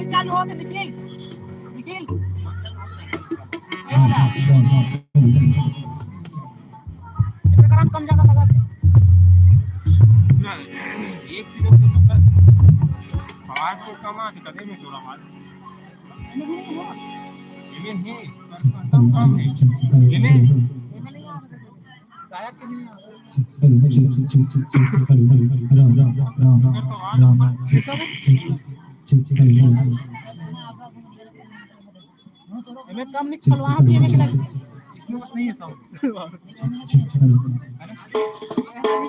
चालू होते निखिल निखिल कितना कम ज्यादा लगा ना एक चीज तो मतलब आवाज को कम आ कदे में थोड़ा आवाज ये है कम है ये में गायक के नहीं हमें कम निकल वहां भी हमें लग इसमें बस नहीं है साउंड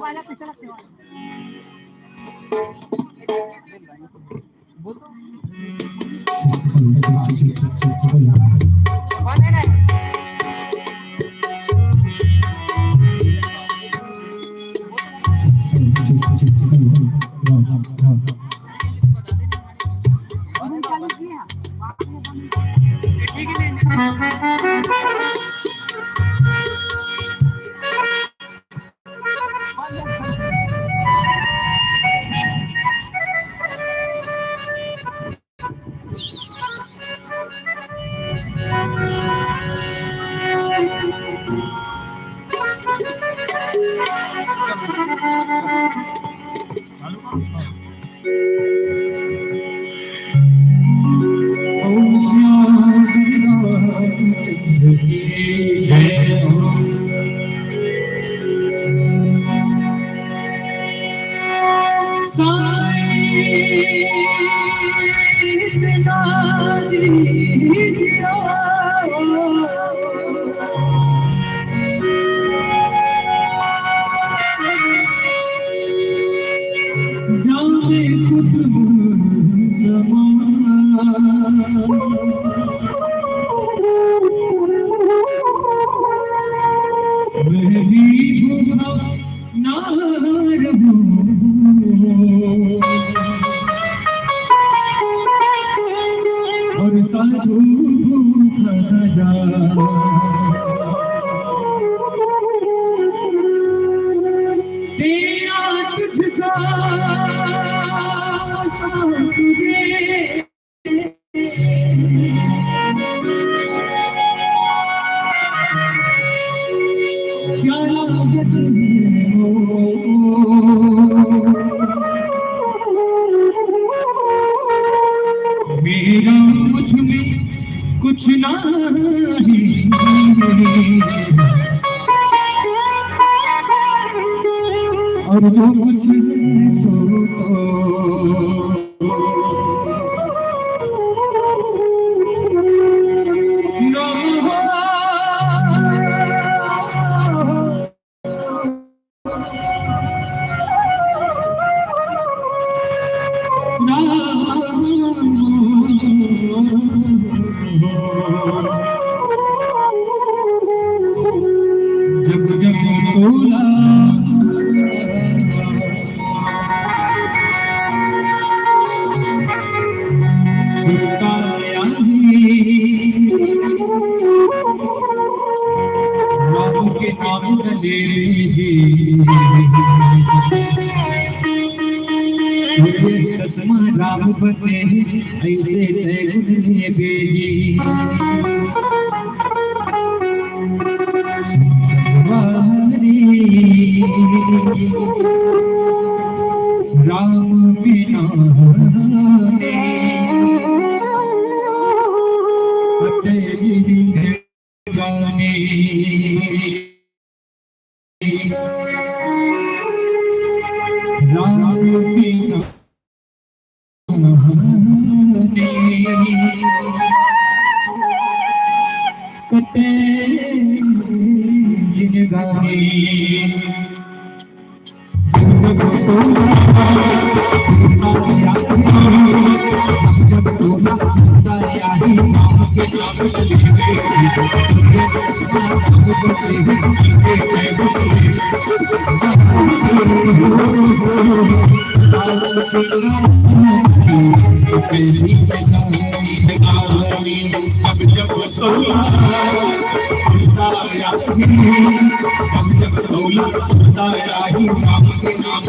वाला कैसा लगता है बोल तो कौन है ना ठीक है चालू करो और साधु भूखा जा तेरा तुझका तुझे क्या लागत मेरा मुझ में कुछ नहीं और जो कुछ है सो जब जब तोला राम के नाम दे जी कसमा राम बसे ऐसे तैगुन बेजी राम बिना गाने राम बिना कटे जिन गाने जब तोला आही राम के नाम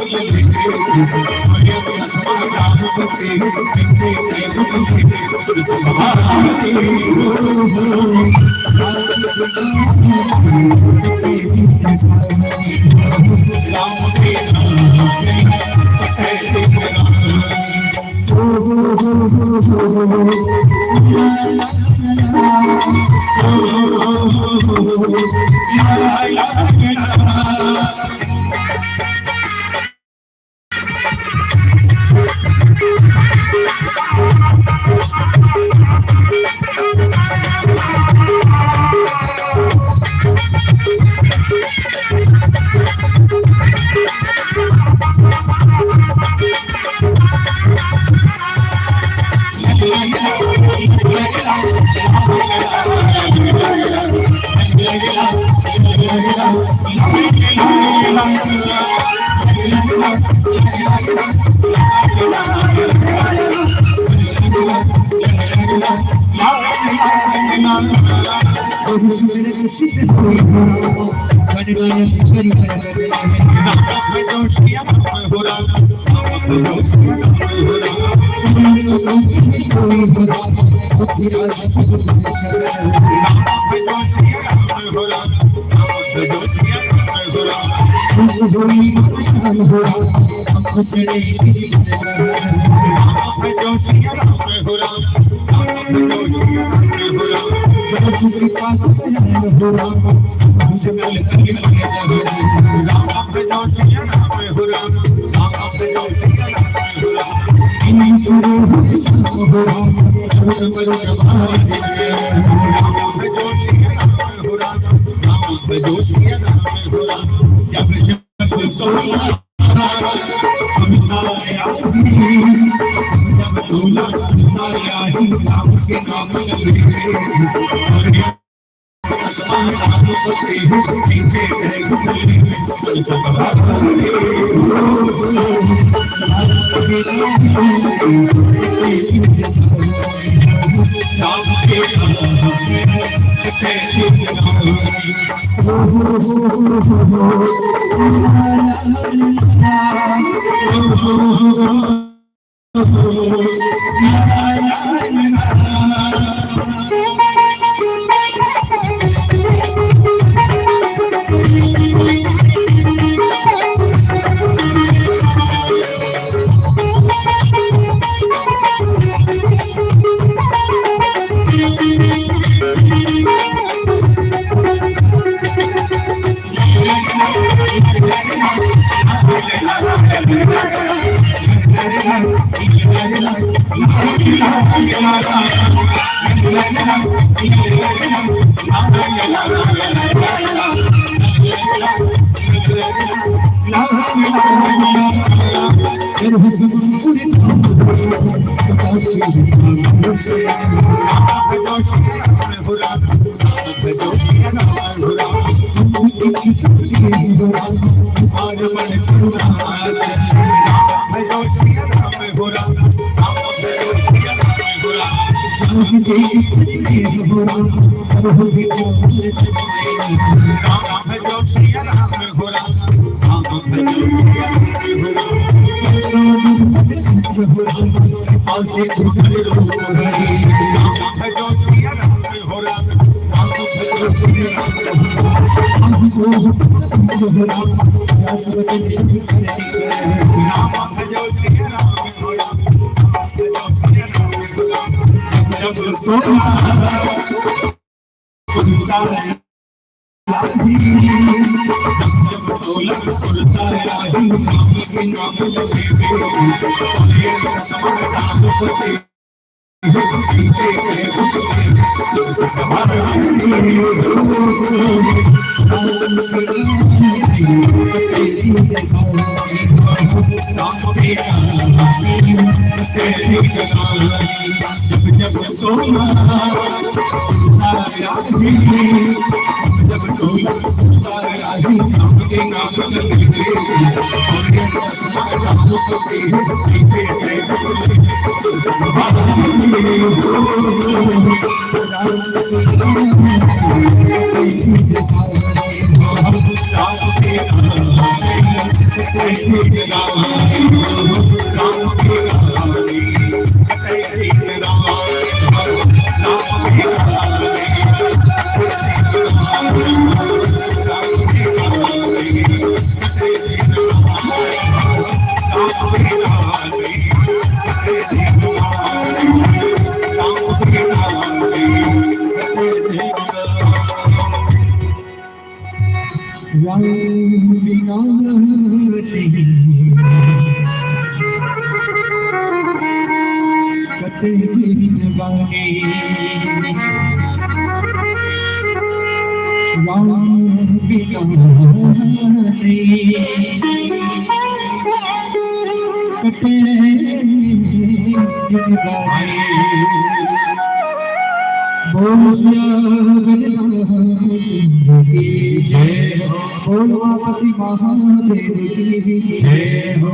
बोल मापति महादेव की जय हो।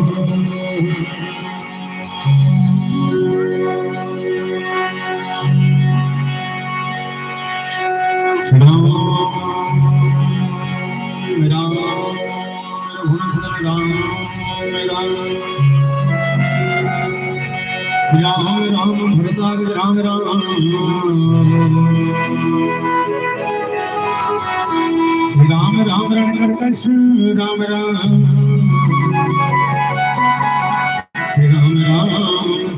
राम राम भरताग राम राम श्री राम राम रणकर्कश राम राम श्री राम राम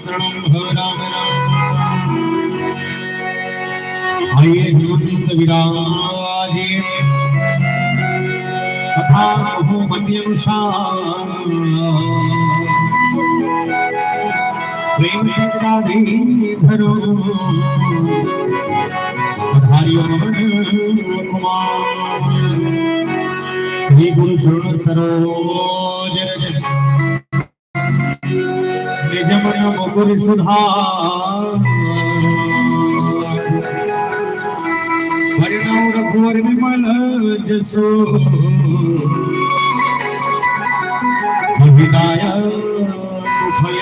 शरणं भव राम राम। आइए हेमंत विराजे कथा कहो मध्य अनुसार प्रेम संगाधि धरो पधारियो मन कुमार श्री गुरु चरण सरोज रज निज मन मुकुर सुधार वर्णो रघुवर विमल जसो विदायक फल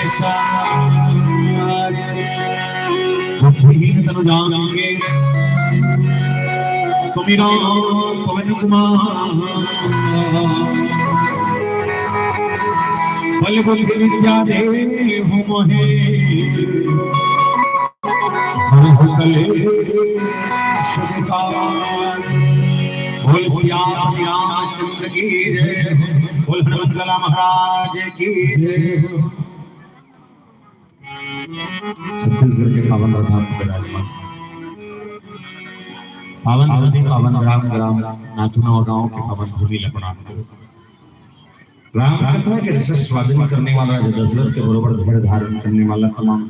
बुद्धिहीन तनु जानेंगे सुमिरो पवन कुमार बल बुद्धि विद्या देहु मोहे हरहु कलेश विकार। बोल श्याम रामचंद्र की जय, बोल हनुमत लाला महाराज की जय। छत्तीसगढ़ के पावन प्रधान विराजमान पावन धरती पावन ग्राम नाथुना गांव के पावन भूमि लपड़ा राम कथा के स्वाधीन करने वाला दशरथ के बरोबर धैर्य धारण करने वाला तमाम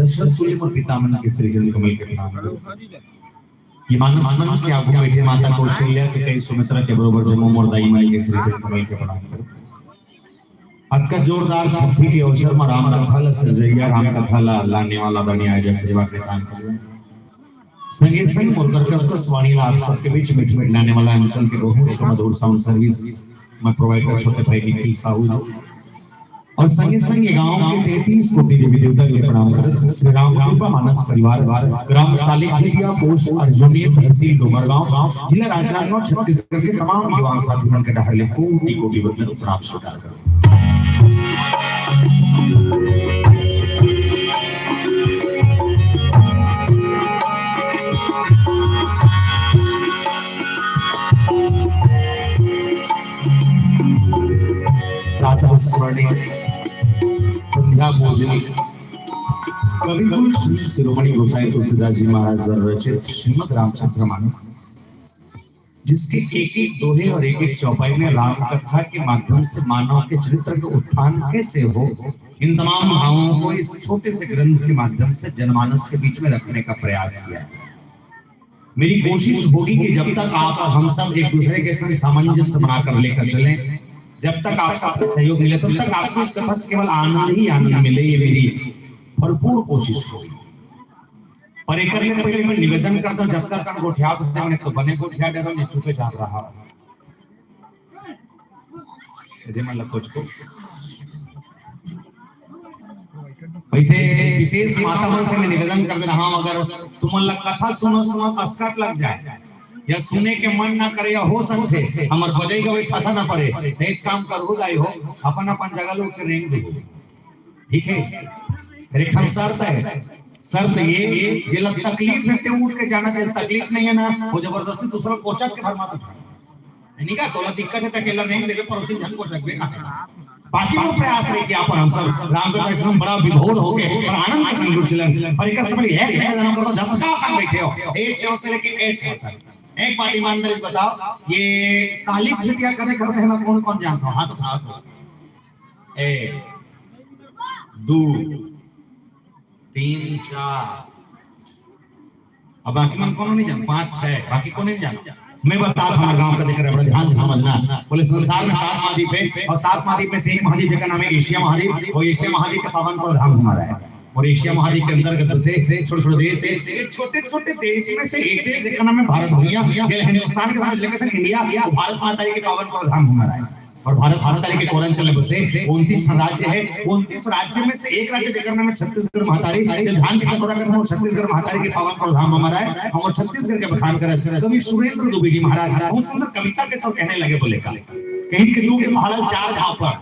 दशरथ सूर्य और पितामह के सृजन कमल के प्रणाम ये मानस मंच के आगू बैठे माता कौशल्या के कई सुमित्रा के बरोबर जमो और दाई माई के सृजन कमल के प्रणाम करो। आज का जोरदार छठी के अवसर में राम कथा ला सर्जरिया राम कथा ला लाने वाला बनी आयोजक परिवार के काम कर संगीत संग और कर्कश वाणी ला आप सबके बीच मिठ लाने वाला अंचल के बहुत मधुर साउंड सर्विस मैं प्रोवाइड कर छोटे भाई निखिल साहू और संगीत संग गांव के 33 कोटि देवी देवता के प्रणाम कर श्री राम कृपा मानस परिवार ग्राम सालिखिया पोस्ट अर्जुनी तहसील डोमरगांव जिला राजनांदगांव छत्तीसगढ़ के तमाम युवा साथियों के डहले कोटि कोटि वंदन प्रणाम स्वीकार करो। प्रातः स्मरणीय संध्या भोजनी कवि गुरु श्री शिरोमणि गोसाई तुलसीदास जी महाराज द्वारा रचित श्रीमद् रामचरितमानस जिसके एक दोहे और एक चौपाई में राम कथा के माध्यम से मानव के चरित्र का उत्थान कैसे हो इन तमाम भावों को इस छोटे से ग्रंथ के माध्यम से जनमानस के बीच में रखने का प्रयास किया। मेरी कोशिश होगी कि जब तक आप और हम सब एक दूसरे के संग सामंजस्य बनाकर लेकर चलें, जब तक आप सबका सहयोग मिले तब तक आपको इस कथा से केवल आनंद ही आनंद मिले, ये मेरी भरपूर कोशिश होगी। पर एक करने पहले मैं निवेदन करता हूं, जब तक हम गोठिया ने तो बने गोठिया डरो ने चुके जा रहा यदि मतलब कुछ को वैसे विशेष मातामह से मैं निवेदन कर दे रहा हूं, अगर तुम लोग कथा सुनो अस्कट लग जाए या सुने के मन ना करे या हो समझे हमर बजाई का ठसा ना पड़े, एक काम कर हो जाई हो अपन अपन जगह लोग के रेंग दे, ठीक है? फिर एक ठन शर्त है, शर्त ये जिला तकलीफ है ते उठ के जाना चाहिए, तकलीफ नहीं है ना वो जबरदस्ती दूसरा कोचक के भरमात उठा नहीं का तोला दिक्कत है तकेला नहीं मेरे पड़ोसी जन को सकबे का। बाकी वो प्रयास है कि अपन हम सब राम के परिश्रम बड़ा विभोर हो गए और आनंद के संग जुड़ चलन पर एक समय है जन्म कर तो जब तक अपन बैठे हो एक छह से लेके एक छह तक एक बात ईमानदारी बताओ ये सालिक छुट्टियां कदे करते हैं ना कौन कौन जानता हो हाथ उठाओ तो 1 2 3 4 अब बाकी मन कौन नहीं जानता 5 6 बाकी कौन नहीं जानता। मैं बता हमारे गांव का देखकर बड़ा ध्यान से समझना। बोले संसार में 7 महाद्वीप है और 7 महाद्वीप में से एक महाद्वीप का नाम है एशिया महाद्वीप और एशिया महाद्वीप का पावन प्रधान हमारा है और एशिया महाद्वीप के अंतर्गत से छोटे-छोटे देश है, छोटे-छोटे देश में से एक देश का नाम है भारत भैया। हिंदुस्तान के साथ लेकर तक इंडिया भारत माता के पावन प्रधान हमारा है और भारत माता के कोरंचल में बसे 29 राज्य है। 29 राज्य में से एक राज्य जेकर नाम है छत्तीसगढ़ महातारी। ध्यान के कटोरा का नाम छत्तीसगढ़ महातारी के पावन प्रधान हमारा है और छत्तीसगढ़ के बखान करत कवि सुरेंद्र दुबे जी महाराज बहुत सुंदर कविता के सब कहने लगे। बोले का कहीं के दू के पहाड़ 4 घाव पर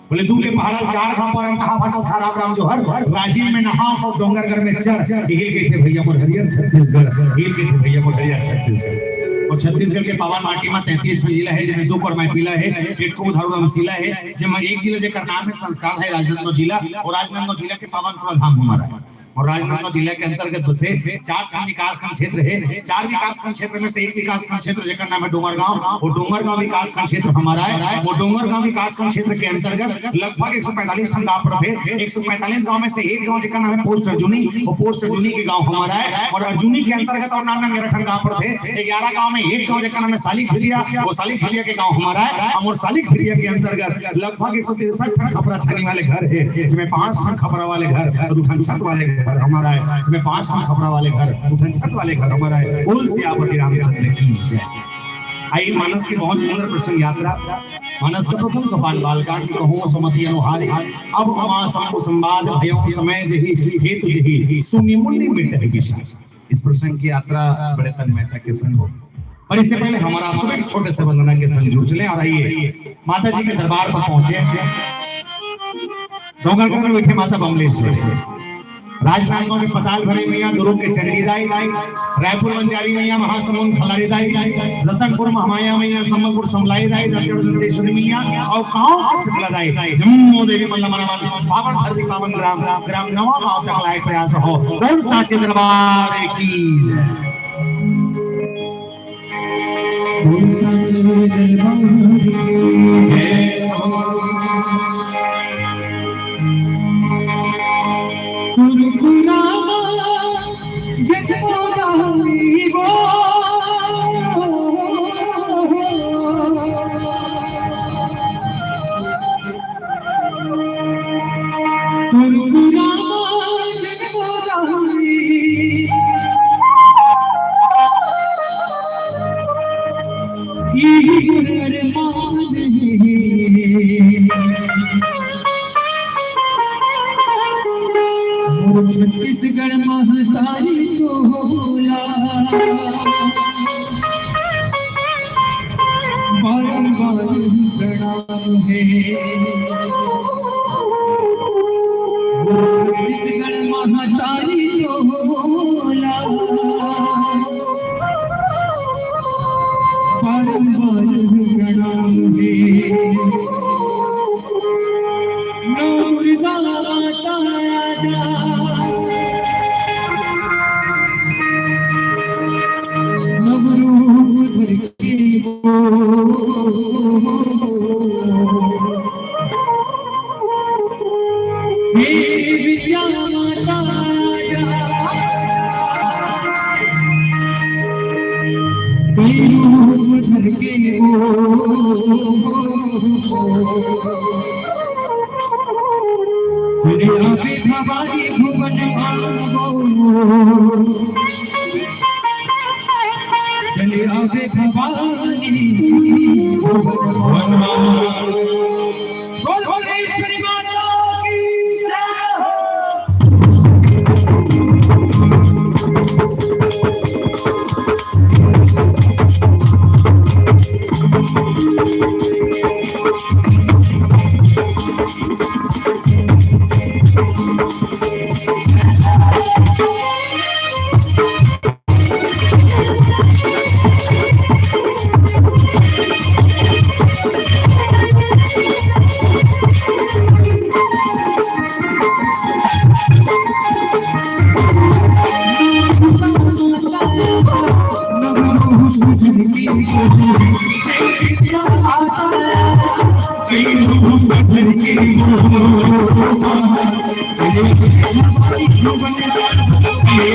बोले दू के पहाड़ 4 घाव पर हम कहा फाटो था राम राम जो हर राजीव में नहा और डोंगरगढ़ में चढ़ हिल के थे भैया मोर हरियर छत्तीसगढ़ हिल के थे भैया मोर हरियर छत्तीसगढ़ और छत्तीसगढ़ के पावन माटी में 33 जिला है जिसमें 2 पर मैपिला है एक को उधारू जिला है जिसमें एक जिला जेकर नाम है संस्कार है राजनांदगांव जिला और राजनांदगांव जिला के पावन प्रधान हमारा है और राजनांदगांव जिले के अंतर्गत बसे 4 विकासखंड क्षेत्र है। 4 विकासखंड क्षेत्र में से एक विकासखंड क्षेत्र जेकर नाम है डोंगरगांव और डोंगरगांव विकासखंड क्षेत्र हमारा है और डोंगरगांव विकासखंड क्षेत्र के अंतर्गत लगभग 145 गांव पड़ते हैं। 145 गांव में से एक गांव जेकर नाम है पोस्ट अर्जुनी और पोस्ट अर्जुनी के गांव हमारा है और अर्जुनी के अंतर्गत और नाम मेरठन गांव पड़ते हैं। 11 गांव में एक गांव जेकर नाम है सालिक झरिया वो सालिक झरिया के गांव हमारा है और सालिक झरिया के अंतर्गत लगभग 163 खपरा छानी वाले घर है जिसमें 5 खपरा वाले घर और 2 छत वाले घर हमारा है इसमें 5 खपरा वाले घर 2 छत वाले घर हमारा है। बोल सियापति रामचंद्र की जय। आई मानस की बहुत सुंदर प्रसंग यात्रा मानस का प्रथम सोपान बालका की कहूं सुमति अनुहारी अब अमा समको संवाद भयो समय जहि हेतु जहि सुनि मुनि मिट है विशाल। इस प्रसंग की यात्रा बड़े तन्मयता के संग हो पर इससे पहले हमारा आप सब एक छोटे से वंदना के संग जुड़ चले और आइए माता जी के दरबार पर पहुंचे। डोंगरगढ़ में बैठे माता बमलेश्वर राजनांदगांव में पताल भरे मैया दुर्ग के चढ़ी दाई रायपुर बंजारी मैया महासमुंद खलारी दाई रतनपुर महामाया मैया संबलपुर समलाई दाई दंतेश्वरी मैया और गांव के सिकला दाई जम्मू देवी मल्लमन पावन धरती पावन ग्राम ग्राम नवा भाव तक लायक प्रयास हो कौन साचे दरबार की जय। कौन साचे दरबार की जय। छत्तीसगढ़ महतारी सोला बारंबार प्रणाम है छत्तीसगढ़ महतारी सोला बारंबार प्रणाम है भवानी भुवन चले आवे भवानी भुवन बोल भुवनेश्वरी माता की जय। चले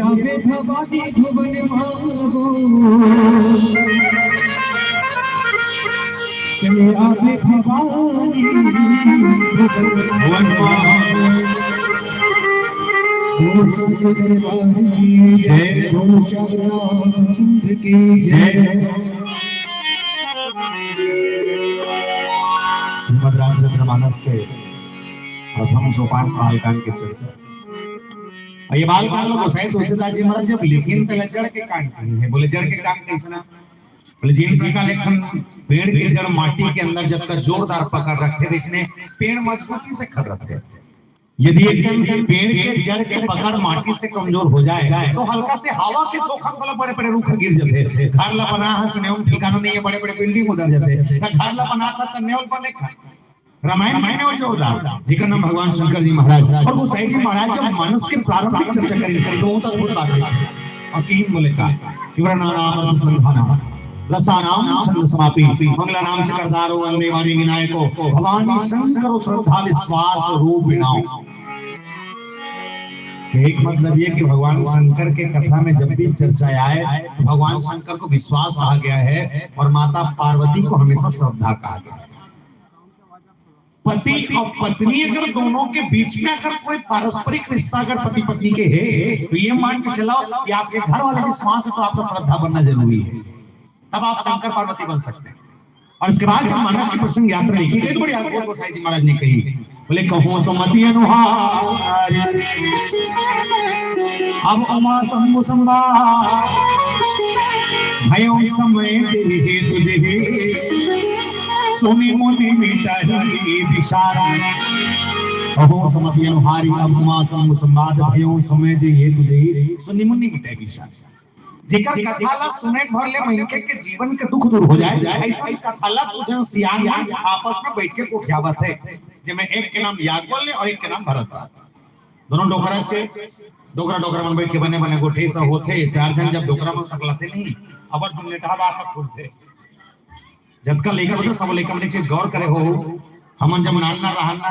आवे भवानी भुवन भागो, चले आवे भवानी भुवन भागो। दरबार की जय, रामचंद्र की जय। श्रीमद् रामचरितमानस के प्रथम सोपान बालकांड के चर्चा। ये बालकांड में गोसाई तुलसीदास जी महाराज जब लिखिन तले जड़ के कांड है, बोले जड़ के कांड कैसे ना, बोले जिन जी का लेखन पेड़ की जड़ माटी के अंदर जब तक जोरदार पकड़ रखे थे, इसने पेड़ मजबूती से खड़ रखे। यदि एक पेड़ के जड़ के पकड़ माटी से कमजोर हो जाए तो हल्का से हवा के झोंका वाला बड़े बड़े रूख गिर जाते। घर ला बना है स्नेह ठिकाना नहीं है, बड़े बड़े बिल्डिंग उधर जाते। घर ला बना था तन्नेवल बने का रामायण में वो जोरदार जिसका नाम भगवान शंकर जी महाराज और गोसाई जी महाराज जब मानस के प्रारंभिक चर्चा करेंगे तो अद्भुत बात है। और तीन बोले का नाम संधाना रसानाम छंद समापी मंगला नाम चक्रधारो वंदे वाणी विनायको भगवान शंकर श्रद्धा विश्वास रूपिणाओ। एक मतलब ये कि भगवान शंकर के कथा में जब भी चर्चा आए तो भगवान शंकर को विश्वास आ गया है और माता पार्वती को हमेशा श्रद्धा कहा गया। पति और पत्नी अगर दोनों के बीच में अगर कोई पारस्परिक रिश्ता अगर पति पत्नी के है तो ये मान के चलाओ कि आपके घर वाले विश्वास है तो आपका श्रद्धा बनना जरूरी है, तब आप शंकर पार्वती बन सकते हैं। और इसके बाद हम मानस की प्रसंग यात्रा लिखी एक बड़ी यात्रा गोसाई जी महाराज ने कही, बोले कहो सुमति अनुहार अब उमा शंभु संवार भयो समय जे तुझे सोनी मोनी मिटाई विशाल। कहो सुमति अनुहारी अब उमा शंभु संवाद भयो समय जे तुझे सोनी मोनी मिटाई विशाल। जेकर कथाला सुने भर ले महिके के जीवन के दुख दूर हो जाए ऐसा कथाला तुझे सियान आपस में बैठ के कोठियावत है, जिसमें एक के नाम याज्ञवल्क्य और एक के नाम भरत। दोनों डोकरा चे डोकरा में बैठ के बने बने गोठे से होते चार जन जब डोकरा में सकलाते नहीं अबर जो नेटा बात खोलते जब का लेकर तो सब लेकर एक चीज गौर करे हो हमन जब नाना रहना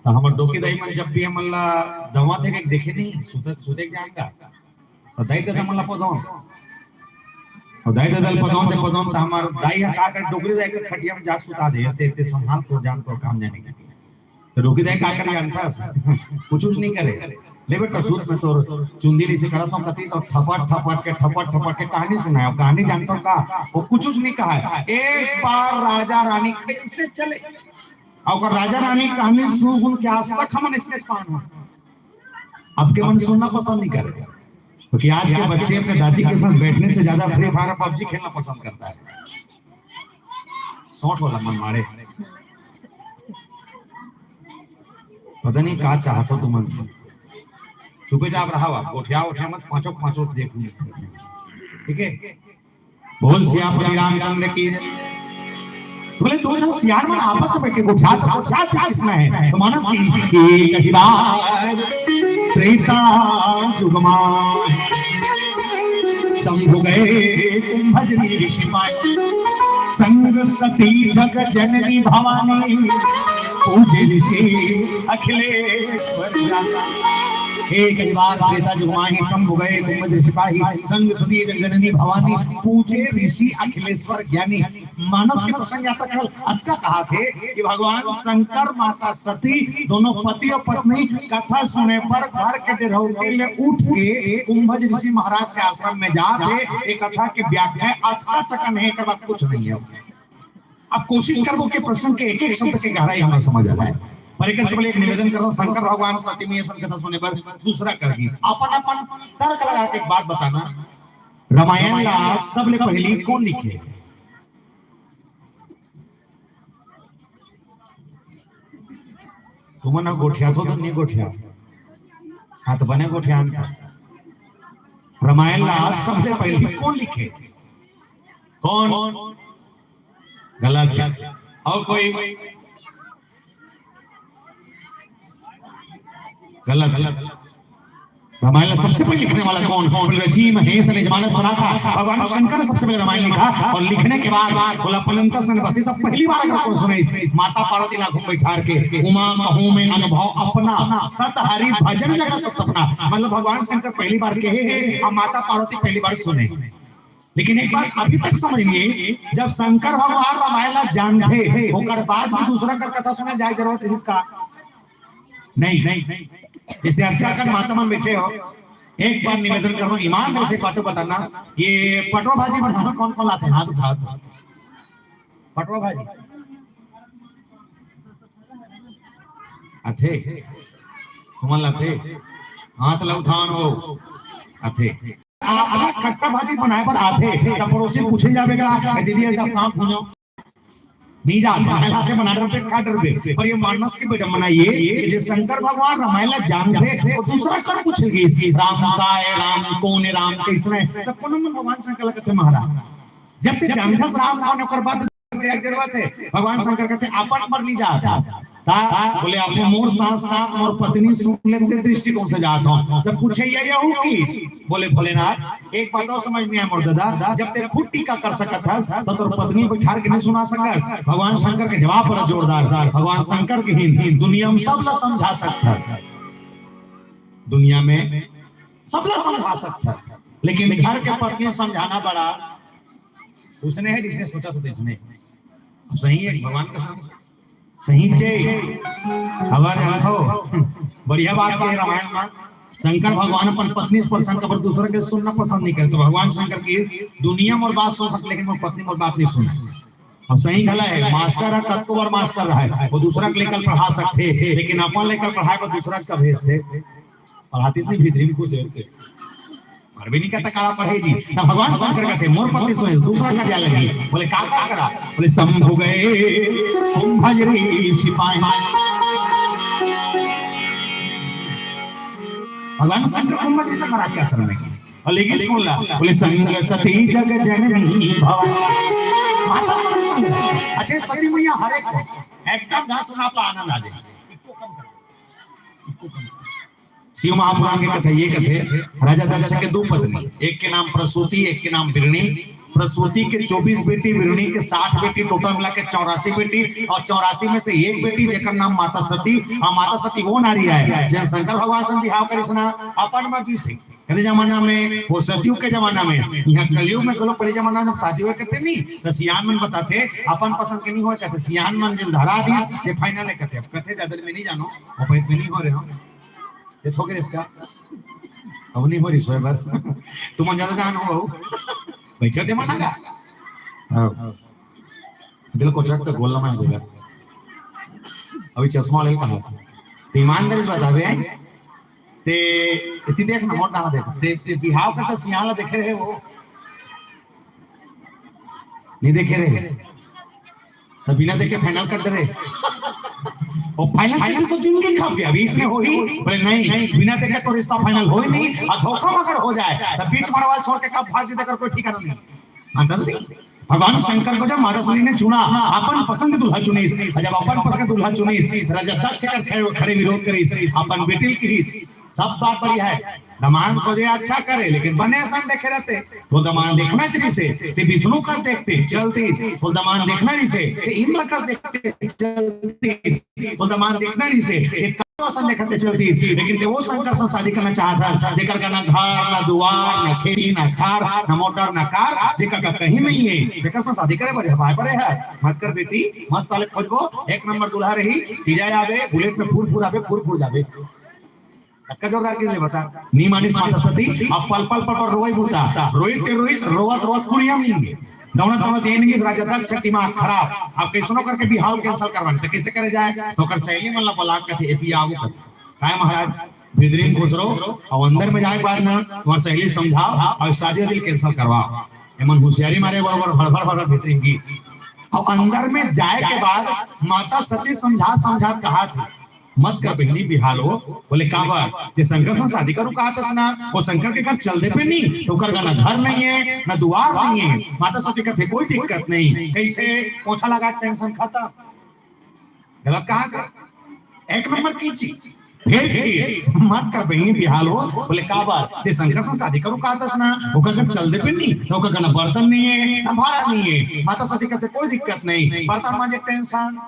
तो हमर डोकी दाई मन जब भी हमला दवा थे के देखे नहीं सुते जान का तो दाई दादा मला पदों और दाई दादा पदों तो हमार दाई का कर डोकरी दाई के खटिया में जाग सुता दे ते संभाल तो जान तो काम जाने के तो डोकी दाई का कर जानता कुछ नहीं करे ले बेटा सूत में तो चुंदीली से करता हूं कती सब ठपट के कहानी सुनाया। कहानी जानता हूं का वो कुछ नहीं कहा है। एक बार राजा रानी कैसे चले और राजा रानी कहानी सुन के आज तक हम इसने पान हो आपके मन सुनना पसंद नहीं करे क्योंकि आज के बच्चे अपने दादी के साथ बैठने से ज्यादा फ्री फायर पबजी खेलना पसंद करता है। सौठ वाला मन मारे पता नहीं क्या चाहते हो तुम चुपचाप रहा आप गोठिया उठिया मत पांचों देख ठीक है। बोल सियापति रामचंद्र की बोले दो जन सियार में आपस में बैठ के गोठिया किसना है तो मानस की कही बार त्रेता जुगमा शंभु गए कुंभजनी ऋषि पाए संग सती जग जननी भवानी पूजे ऋषि अखिलेश्वर। एक बार त्रेता जुगमा ही शंभु गए कुंभज ऋषि पाही संग सती जग जननी भवानी पूजे ऋषि अखिलेश्वर ज्ञानी। मानस के प्रसंग अटका कहा थे कि भगवान शंकर माता सती दोनों पति और पत्नी कथा सुने पर घर के डेरौटी ले उठ के कुंभज ऋषि महाराज के आश्रम में जाते एक कथा की व्याख्या अथा चका नहीं कर बात कुछ नहीं है। अब कोशिश करो कि प्रसंग के एक शब्द की गहराई हमें समझ आ जाए। पर एक सबले एक निवेदन करता हूं शंकर भगवान सती में सब कथा सुने पर दूसरा कर दी अपन तर्क लगा के एक बात बताना रामायण ला सबले पहली कौन लिखे तुम ना गोठिया तो नहीं गोठिया हाथ बने गोठिया रामायण ला सबसे पहले कौन लिखे कौन गलत है और कोई गलत रामायण सबसे पहले लिखने वाला कौन रची महेश ने जमानत सुना था भगवान शंकर ने सबसे पहले रामायण लिखा और लिखने के बाद बोला पलंता सन बसी सब पहली बार अगर सुने इस माता पार्वती लाखों बैठार के उमा कहूं में अनुभव अपना सत हरि भजन जगह सब सपना मतलब भगवान शंकर पहली बार कहे और माता पार्वती पहली बार सुने। लेकिन एक बात अभी तक समझिए जब शंकर भगवान रामायण जानते होकर बाद में दूसरा कर कथा सुना जाए जरूरत है इसका नहीं। जैसे अक्षर माता में बैठे हो एक बार निवेदन कर रहा हूँ ईमानदारी से बातें बताना ये पटवा भाजी बनाना कौन कौन लाते हैं हाथ उठा पटवा भाजी अथे कुमल लाते हाथ ला उठान हो अथे आप खट्टा भाजी बनाए पर आते तब पड़ोसी पूछे जाएगा दीदी एकदम काम पूछो नहीं जा रामायण बना पे काट पे पर ये मानस की विडंबना ये कि जो शंकर भगवान रामायण जानते वो दूसरा कर पूछेगी इसकी राम का है, राम कौन है, राम कैसे है, तो कौन मन भगवान शंकर कहते महाराज जब ते जानथस राम कौन ओकर बाद जरूरत है भगवान शंकर कहते अपन पर नहीं जाता बोले आपने मोर साथ साथ मोर पत्नी सुन लेते दृष्टिकोण से जाता हूँ तो पूछे ये हूँ की बोले भोलेनाथ एक बात और समझ नहीं आया मोर दादा जब ते खुद टीका कर सकत है तो तोर पत्नी को ठार के नहीं सुना सकत भगवान शंकर के जवाब पर जोरदार भगवान शंकर के ही दुनिया में सब ला समझा सकता है, दुनिया में सब ला समझा सकता है, लेकिन घर के पत्नी समझाना बड़ा उसने है जिसने सोचा तो इसने सही है भगवान का सही चे हमारे हाथों बढ़िया बात है रामायण में शंकर भगवान अपन पत्नी से पसंद कर दूसरे के सुनना पसंद नहीं करते, तो भगवान शंकर की दुनिया में बात सुन सकते लेकिन वो पत्नी में बात नहीं सुन और सही गला है मास्टर है तत्व और मास्टर है वो दूसरा के लेकर पढ़ा सकते लेकिन अपन लेकर पढ़ाए को दूसरा का भेजते पढ़ाती नहीं भीतरी में कुछ और भी नहीं कहता काला पढ़ेगी ना भगवान शंकर कहते मोर पत्नी सुने दूसरा का क्या लगी बोले का करा बोले शंभु गए कुंभजरी सिपाही भगवान शंकर कुंभजरी से महाराज के आश्रम में और लेकिन सुन ला बोले संग सती जग जननी भवानी अच्छे सती मैया हर एक एकदम ना सुना तो आनंद आ जाए शिव महापुराण की कथा ये कथे राजा दक्ष के दो पत्नी एक के नाम प्रसूति एक के नाम बिरणी प्रसूति के 24 बेटी बिरणी के 60 बेटी टोटल मिला के 84 बेटी और 84 में से एक बेटी जेकर नाम माता सती और माता सती वो नारी है जन शंकर भगवान से बिहाव करे सुना अपन मर्जी से कहते जमाना में वो सतियों के जमाना में यहाँ कलयुग में कलो पहले जमाना में शादी हुआ कहते नहीं तो सियान मन बताते अपन पसंद के नहीं हो कहते सियान मन जिल धरा दी ये फाइनल है कहते ज्यादा में नहीं जानो और में नहीं हो रहे हो ये थोके इसका अब नहीं हो रही सोए बार तुम ज्यादा जानो हो बैठे दे माना हां दिल को चक तो गोलना में देगा अभी चश्मा ले कहा तो ईमानदारी से बतावे ते इतनी देख ना मोटा ना देखो ते बिहाव का तो सियाला देखे रहे वो नहीं देखे रहे तो बिना देखे फाइनल कर दे रहे और फाइनल से जिंदगी खा गया अभी इसने हो ही बोले नहीं बिना देखे तो रिश्ता फाइनल हो ही नहीं और धोखा मगर हो जाए तो बीच मरवाल छोड़ के कब भाग देकर कोई ठिकाना नहीं अंदाज नहीं भगवान शंकर को जब माता सती ने चुना अपन पसंद दूल्हा चुनी जब अपन पसंद दूल्हा चुनी राजा दक्ष कर खड़े विरोध करी अपन बेटी की सब बात बढ़िया है दमान को जो अच्छा करे लेकिन बने सन देखे रहते वो दमान देखना चाहिए से ते विष्णु का देखते चलती वो दमान देखना नहीं से इंद्र का देखते चलती वो दमान देखना नहीं से सन देखते चलती लेकिन वो शंकर से शादी करना चाहता जेकर का ना घर ना दुआर ना खेती ना खार ना मोटर ना कार जेकर का कहीं नहीं है जेकर से शादी करे बड़े भाई पड़े है मत कर बेटी मस्त वाले खोजबो एक नंबर दूल्हा रही डिजाइन आवे बुलेट पे फूल आवे फूल जावे धक्का जोरदार किसने बता नी मानिस माता सती अब पल पल पर रोई बुता रोहित के रोहित रोवत रोवत कुड़ियां नहीं दौड़त दौड़त ये नहीं राजा दक्ष दिमाग खराब अब कैसनो करके बिहाव कैंसिल करवाने तो कैसे करे जाए तो कर सहेली मतलब बलाक कथे एती आगू काय महाराज बिदरीन खुश रहो और अंदर में जाए बाद ना तुम्हारी सहेली समझाओ और शादी दिल कैंसिल करवाओ एमन होशियारी मारे बराबर फड़फड़ बिदरीन की और अंदर में जाए के बाद माता सती समझा कहा थी मत कर बहनी बिहार हो बोले काबर जे शंकर से शादी करूं कहा था ना वो शंकर के घर चल दे पे नहीं तो कर ना घर नहीं है ना दुआर नहीं है माता सती कहते कोई दिक्कत नहीं कैसे पोछा लगा टेंशन खत्म गलत कहा था एक नंबर की चीज फिर मत कर बहनी बिहार हो बोले काबर जे शंकर से शादी करूं कहा था ना वो घर चल दे पे नहीं तो कर ना बर्तन नहीं है ना भाड़ा नहीं है माता सती कहते कोई दिक्कत नहीं बर्तन मांझे टेंशन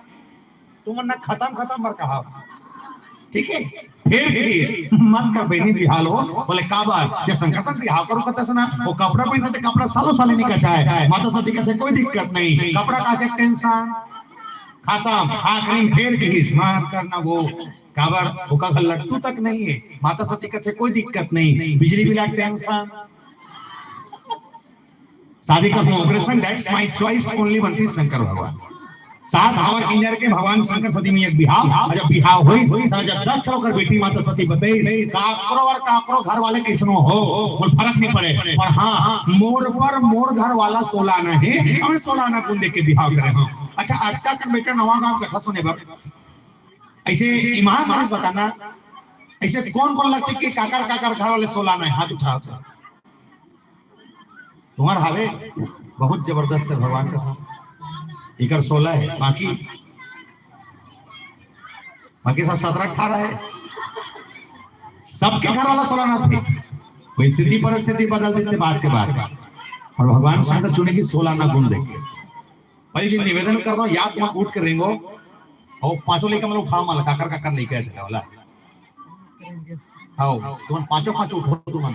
तुम ना खत्म बर कहा ठीक है फिर मत कर बहनी बिहाल हो बोले काबर ये शंकर से बिहाव करो कहते सुना वो कपड़ा पहनते कपड़ा सालों साल नहीं कचा है माता सती कहते कोई दिक्कत नहीं कपड़ा का टेंशन खत्म आखिरी फिर की मत करना वो काबर वो का लट्टू तक नहीं है माता सती कहते कोई दिक्कत नहीं बिजली बिल टेंशन शादी का operation that's my choice only one piece Shankar भगवान सात भावर किन्नर के भगवान शंकर सती में एक बिहाव, और जब बिहाव हुई तो जब दक्ष होकर बेटी माता सती बताई काकरो और काकरो घर वाले किसनो हो कोई फर्क नहीं पड़े, पर हाँ मोर पर मोर घर वाला सोलाना है, हमें सोलाना कुन देख के बिहाव करे। हाँ अच्छा अक्का का बेटा नवा गांव कथा सुने बा ऐसे ईमान मानस बताना ऐसे कौन कौन लगते कि काकर काकर घर वाले सोलाना है, हाथ उठाओ तुम्हारा हावे बहुत जबरदस्त है भगवान का साथ इकर 16 है, बाकी सब 17-18 है, सबके घर वाला 16 ना थे, कोई स्थिति परिस्थिति बदल देते बात के बाद, और भगवान शंकर चुने की 16 ना गुण देखे। भाई जी निवेदन कर दो याद मत उठ के रेंगो और पांचों लेकर मतलब उठाओ माला काकर काकर लेके आए थे वाला आओ तुम पांचों उठो तुम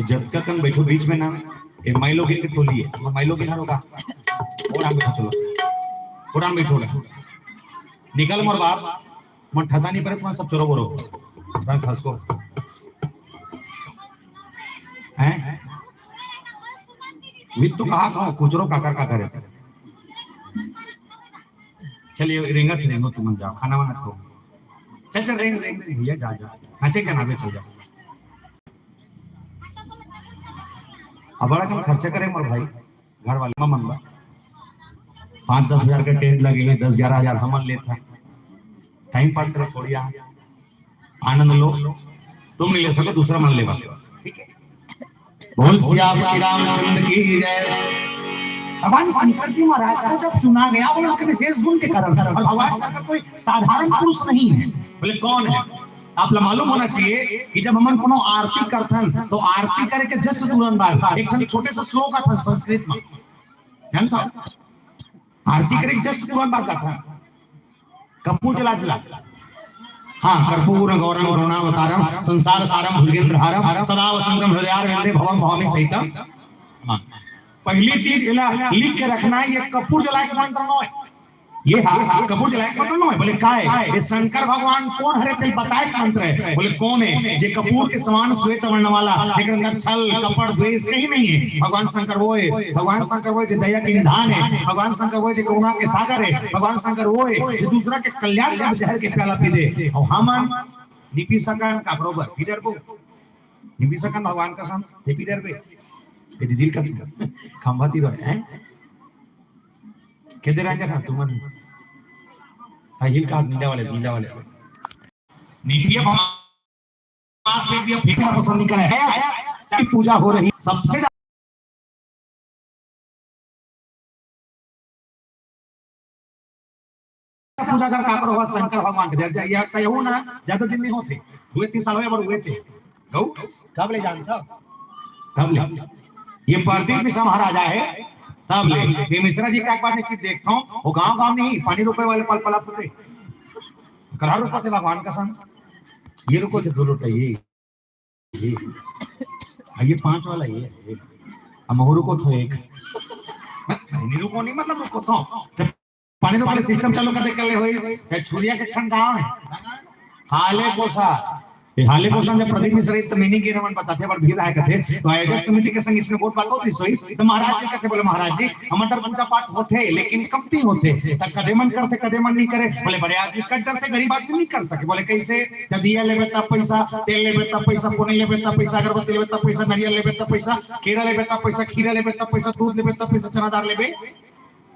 जब तक हम बैठो बीच में ना ये माइलोगिन की टोली है, माइलोगिन हरोगा और हम बैठो चलो और हम बैठो निकल मोर बाप मन ठसा नहीं पड़े तुम्हारा सब चोरो बोरो रंग खस को हैं विद तो कहा खाओ कुचरो काकर काकर रहता चलिए रेंगो तुम जाओ खाना वाना खाओ चल रेंग भैया जा हाँ चल क्या नाम चल जाओ अब बड़ा कम खर्चा करे मोर भाई घर वाले मन बा 5-10 हजार के टेंट लगे हैं 10-11 हजार हमन लेता टाइम पास करे थोड़ी आनंद लो तुम नहीं ले सको दूसरा मन लेवा ठीक है। बोल सियापति की रामचंद्र की जय। भगवान शंकर जी महाराज को जब चुना गया वो उनके विशेष गुण के कारण, और भगवान शंकर कोई साधारण पुरुष नहीं है। बोले कौन है आप लोग मालूम होना चाहिए कि जब हम कोनो आरती करथन तो आरती करे के जस्ट तुरंत बाद एक छोटे से श्लोक आता संस्कृत में जानता आरती करे जस्ट तुरंत बाद आता कपूर जला दिला हाँ कर्पूर गौरम करुणावतारम संसार सारम भुजगेंद्रहारम सदा वसंतम हृदयारविंदे भवम भवानी सहितम। हाँ पहली चीज लिख के रखना है ये कपूर जलाए के मंत्र न है ये हाँ कपूर जलाए के मंत्र न है। बोले का है ये शंकर भगवान कौन हरे तेल बताए मंत्र है। बोले कौन है जे कपूर के समान श्वेत वर्ण वाला लेकिन अंदर छल कपट द्वेष कहीं नहीं है। भगवान शंकर वो है, भगवान शंकर वो है जो दया की निधान है, भगवान शंकर वो है जो करुणा के सागर है, भगवान शंकर वो है जो दूसरा के कल्याण का जहर के प्याला पी दे। और हम निपी सकन का बरोबर पीडर को निपी सकन भगवान का साम हे पीडर पे ये दिल का खंभाती रहे हैं किधर आएगा खा तुम हिल का नीला वाले नीतिया आप पे दिया फेंकना पसंद नहीं करे है सब पूजा हो रही सबसे पूजा कर का करो शंकर भगवान के या कहू ना ज्यादा दिन नहीं होते 2-3 साल हुए थे गौ कब ले जानता कब ले ये प्रदीप मिश्रा महाराजा है तब ले ये मिश्रा जी का एक बात चीज देखता हूँ वो गांव नहीं पानी रुपए वाले पल पला फुटे कला रुपए थे भगवान का संग ये रुको थे 2 रुपए ये 5 वाला ये अमहू रुको तो एक नहीं रुको नहीं मतलब रुको तो पानी रुपए सिस्टम चालू कर दे कल हुई छुरिया के ठंड गाँव है हाले कोसा हाले को जब प्रदीप मिश्रा तो मीनिंग के रमन बताते पर भीड़ आए कथे तो आयोजक समिति के संग इसमें बहुत बात होती सोई तो महाराज जी कहते बोले महाराज जी हमारे पूजा पाठ होते लेकिन कमती होते तब कदेमन करते कदेमन नहीं करे। बोले बड़े आदमी कट डरते गरीब आदमी नहीं कर सके। बोले कैसे जब दिया लेबे तब पैसा तेल लेबे तब पैसा पुनी लेबे तब पैसा अगरबत्ती लेबे तब पैसा नारियल लेबे तब पैसा केरा लेबे तब पैसा खीरा लेबे तब पैसा दूध लेबे तब पैसा चना दाल लेबे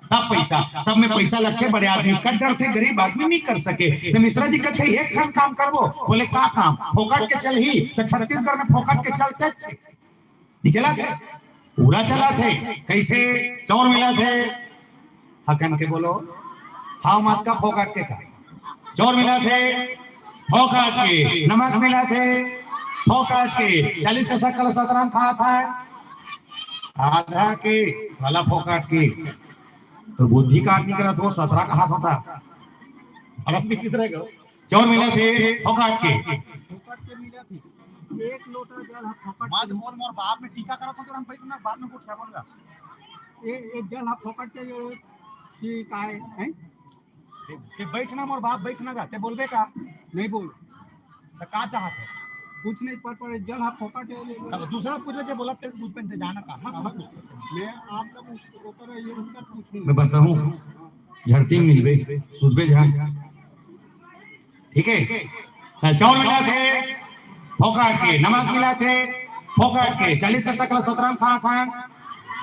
तब पैसा सब में पैसा लगते बड़े आदमी कट डरते गरीब आदमी नहीं कर सके। तो मिश्रा जी कहते एक ठन काम करबो। बोले का काम फोकट के चल ही तो छत्तीसगढ़ में फोकट के चल नहीं चला थे पूरा चला थे कैसे चौर मिला थे हकन के बोलो हाँ मत का फोकट के का चौर मिला थे फोकट के नमक मिला थे फोकट के 40 का सकल सतराम खा था आधा के वाला फोकट के तो बुद्धि काट नहीं करा तो 17 का हाथ होता और अपनी चित्र चौर मिले थे फोकाट के फोकट के मिला थी 1 लोटा जल हा फोकट बाद मोर मोर बाप में टीका करत हो तो हम पैठ ना बाद में कुछ बोलगा एक जल हा फोकट के की काय है ते बैठना मोर बाप बैठना गा ते बोलबे का नहीं बोल तो का चाहत है कुछ नहीं पर जल हा फोकट है तब दूसरा पूछबे जे बोलत ते पूछ पे जाना का हां मैं आपका उत्तर ये उत्तर पूछूंगा मैं बताऊं झड़ती मिलबे सुधबे जान ठीक है कल चौल मिला थे फोकाट के नमक मिला थे फोकाट के 40 का सकला 17 खा था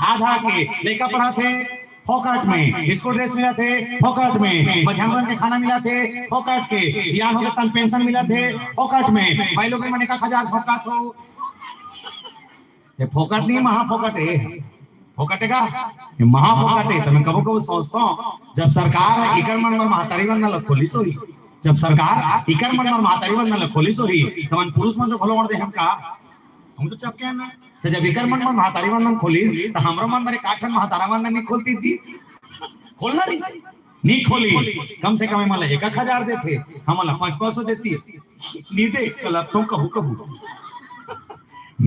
आधा के लेका पढ़ा थे फोकाट में स्कूल ड्रेस मिला थे फोकाट में मध्याह्न के खाना मिला थे फोकाट के सियान हो गए तन पेंशन मिला थे फोकाट में भाई लोग मने का 1000 फोकाट हो ये फोकाट नहीं महा फोकाट है फोकाट है का ये महा फोकाट है तो मैं कबो कबो सोचता हूं जब सरकार इकर मन में महतारी बंदा खोली सोई जब सरकार इकर मन में महतारी बंदा खोली सोई तो मन पुरुष मन तो खोलो दे हम का हम तो चपके हैं तो जब इकर मन में महतारी बंधन खोली तो हमरो मन में काठन महतारा बंधन नहीं खोलती जी खोलना नहीं खोली कम से कम मला 1000 देते हमला 500 देती नहीं दे कल तुम कबू कबू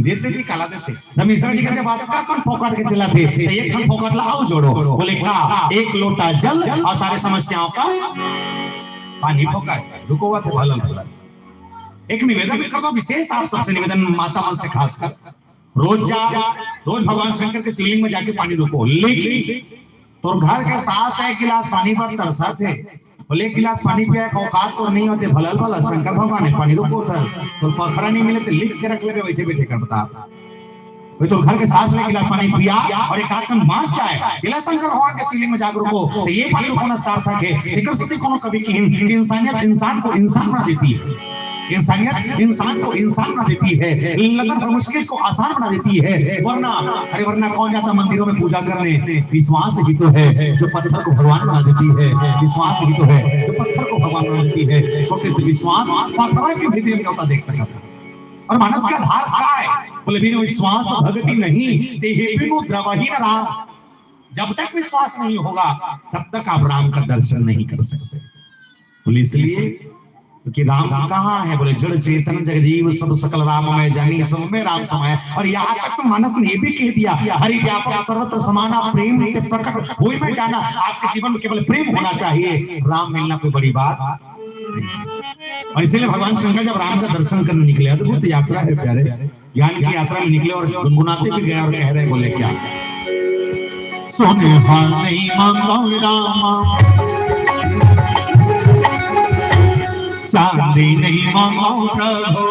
देते जी काला देते तो मिश्रा जी कहते बात का कौन फोकट के चला थे तो एक खन फोकट ला आओ जोड़ो बोले का 1 लोटा जल और सारे समस्याओं का पानी फोकट रुको हुआ थे भलन भलन एक निवेदन कर दो विशेष आप सबसे निवेदन माता मन से खासकर रोज भगवान शंकर के शिवलिंग में जाके पानी रोको लेकिन तो घर के सास 1 गिलास पानी पर तरसा थे बोले 1 गिलास पानी पिया औकात तो नहीं होते भलल भला शंकर भगवान ने पानी रोको था तो पखरा नहीं मिले तो लिख के रख ले बैठे बैठे कर बता तो घर के सास 1 गिलास पानी पिया और एक आदमी मां चाहे गिलास शंकर भगवान के शिवलिंग में जाकर रुको तो ये पानी रोकना सार्थक है लेकिन सत्य कोनो कभी की इंसानियत इंसान को इंसान बना देती है इंसानियत इंसान को इंसान बना देती है लगन और मुश्किल को आसान बना देती है वरना कौन जाता मंदिरों में पूजा करने विश्वास ही तो है जो पत्थर को भगवान बना देती है विश्वास ही तो है जो पत्थर को भगवान बना देती है छोटे से विश्वास पत्थर के भीतर में देवता देख सकता है और मानस का आधार क्या है बोले बिना विश्वास भक्ति नहीं देहे बिनु द्रवहीन राम जब तक विश्वास नहीं होगा तब तक आप राम का दर्शन नहीं कर सकते बोले इसलिए कि राम कहाँ है बोले जड़ चेतन जगजीव सब सकल राम में जानी सब में राम समाया और यहाँ तक तो मानस ने ये भी कह दिया हरि व्यापक सर्वत्र समाना प्रेम के प्रकट वही में जाना आपके जीवन में केवल प्रेम होना चाहिए राम मिलना कोई बड़ी बात और इसीलिए भगवान शंकर जब राम का दर्शन करने निकले अद्भुत यात्रा है प्यारे ज्ञान की यात्रा में निकले और गुनगुनाते भी गए और कह रहे बोले क्या सोने नहीं मांगो रामा चांदी नहीं मांगो प्रभु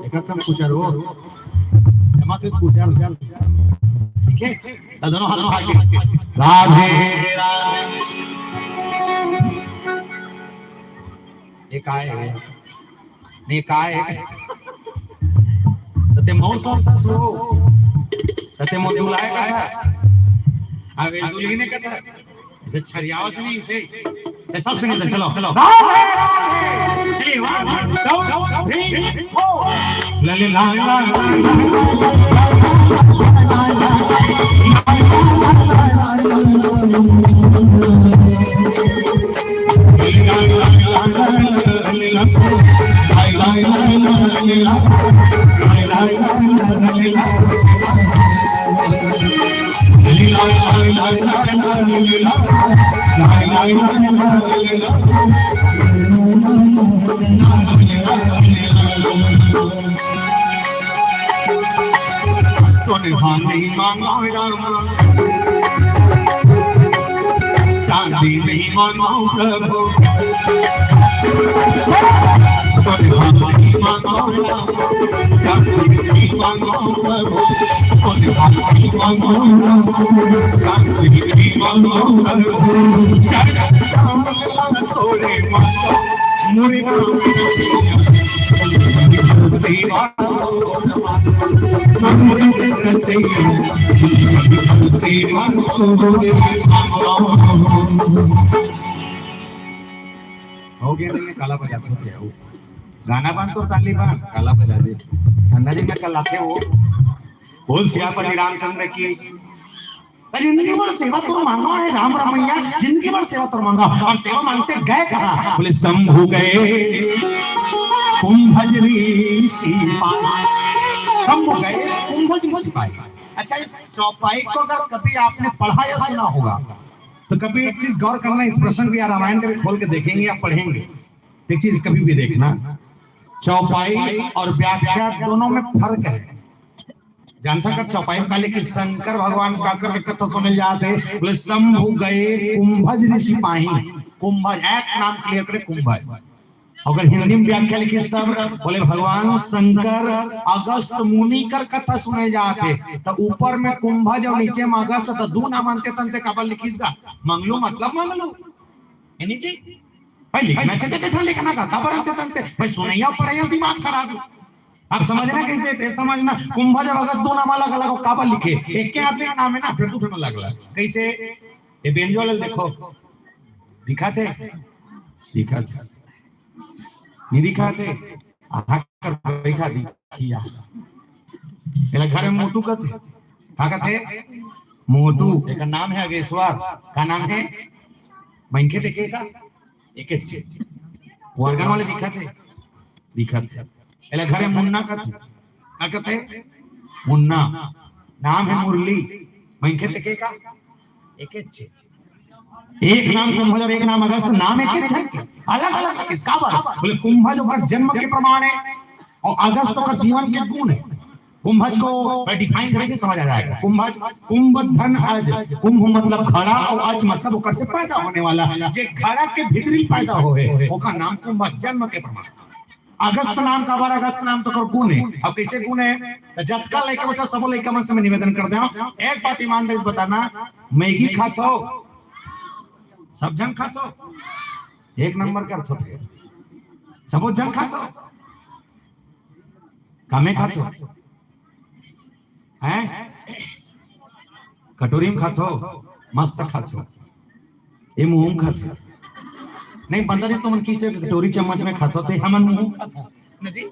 एक कम पूछा रो जमा तो पूछा ठीक है दोनों हाथ उठा के राधे राधे एक आए ने काय तते मौन सोच सो तते मो दुलाए का था आगे दुल्ही ने कहता इसे छरियाओ से नहीं इसे सब से नहीं चलो चलो चलिए 1 2 3 4 लले ला ला सोनिहान नहीं मांगो रामा चांदी नहीं मांगो प्रभु सोनिहान नहीं मांगो रामा चांदी नहीं मांगो प्रभु सोनिहान नहीं मांगो रामा चांदी नहीं मांगो प्रभु शरण थोड़े मांगो मुरे सेवा हो गया काला बजा सकते हो गाना बांध तो ताली बांध काला बजा दे ठंडा जी में कल आते हो बोल सियापति रामचंद्र की जिंदगी भर सेवा तो मांगा है राम रमैया, जिंदगी भर सेवा तो मांगा, और सेवा मांगते गए कहा, बोले शंभु गए कुंभज ऋषि पाए, शंभु गए कुंभज ऋषि पाए। अच्छा, इस चौपाई को अगर कभी आपने पढ़ा या सुना होगा तो कभी एक चीज गौर करना, इस प्रसंग को या रामायण कभी खोल के देखेंगे या पढ़ेंगे, एक चीज कभी भी देखना, चौपाई और व्याख्या दोनों में फर्क है। जानता कर चौपाई का, लेकिन शंकर भगवान का कर कथा सुने जाते, बोले शंभु गए कुंभज ऋषि पाही, कुंभज एक नाम क्लियर करे कुंभज। अगर हिंदी में व्याख्या लिखी तब बोले भगवान शंकर अगस्त मुनि कर कथा सुने जाते, तो ऊपर में कुंभज और नीचे में अगस्त, तो दो नाम अंते तंते काबल लिखीस का, मंगलू मतलब मंगलू, यानी जी भाई लिखना चाहिए बैठा, लिखना का काबर अंते तंते भाई सुनैया पढ़ैया दिमाग खराब। आप समझना कैसे थे, समझना कुंभज और अगस्त दो नाम अलग अलग काबल लिखे, एक के आदमी का नाम है ना, फिर तो अलग अलग कैसे। ये बेंजोल देखो दिखाते दिखाते नहीं दिखाते, आधा कर बैठा दिखिया, मेरा घर में मोटू का थे, का थे मोटू, एक नाम है अगेश्वर, का नाम है मंखे देखे का एक अच्छे वर्गन वाले दिखाते, एला घर में मुन्ना का थे, का कहते मुन्ना, नाम है मुरली, मंखे देखे का एक अच्छे, एक नाम कुंभज और एक नाम अगस्त, नाम एक अलग अलग किसका बात, बोले कुंभज का जन्म के प्रमाण है और अगस्त का जीवन के गुण है। कुंभज को डिफाइन करेंगे समझ आ जाएगा। कुंभज कुंभ धन अज, कुंभ मतलब घड़ा और अज मतलब ओकर से पैदा होने वाला, जे घड़ा के भीतरी पैदा होए ओका नाम कुंभज, जन्म के प्रमाण। अगस्त नाम का बार, अगस्त नाम तो कर गुण है। अब कैसे गुण है, तो जतका लड़का बेटा सब लड़का मन से मैं निवेदन कर दे, एक बात ईमानदारी से बताना, मैगी खात हो सब जन खातो, एक नंबर कर तो फिर सब जन खातो, कामे खातो हैं, कटोरी में खातो, मस्त खातो, ये मुंह में खातो नहीं, बंदा नहीं तो मन किस कटोरी चम्मच में खातो थे, हम मुंह खाता ना जी।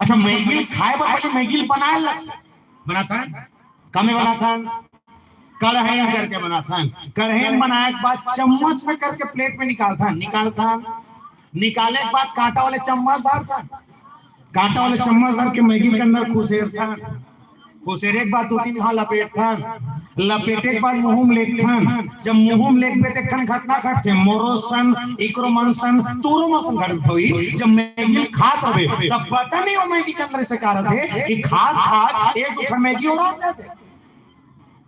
अच्छा, मैगी खाए पर मैगी बनाता है, कामे बनाता है, कढ़ाई करके बनाता है, कढ़ाई में बनाए के बाद चम्मच में करके प्लेट में निकालता, निकाले के बाद कांटा वाले चम्मच डालता, कांटा वाले चम्मच डाल के मैगी के अंदर खुसेरता, खुसेरे के बाद 2-3 घाव लपेटता, लपेटे के बाद मुंह में लेता, जब मुंह में लेके देखन घटना घटते, मोरोसन इक्रोमंसन तूरोमंसन घटत होई, जब मैगी खात रहे तब पता नहीं वो मैगी के अंदर से कारत है कि खात एक उठा मैगी और आ जाते,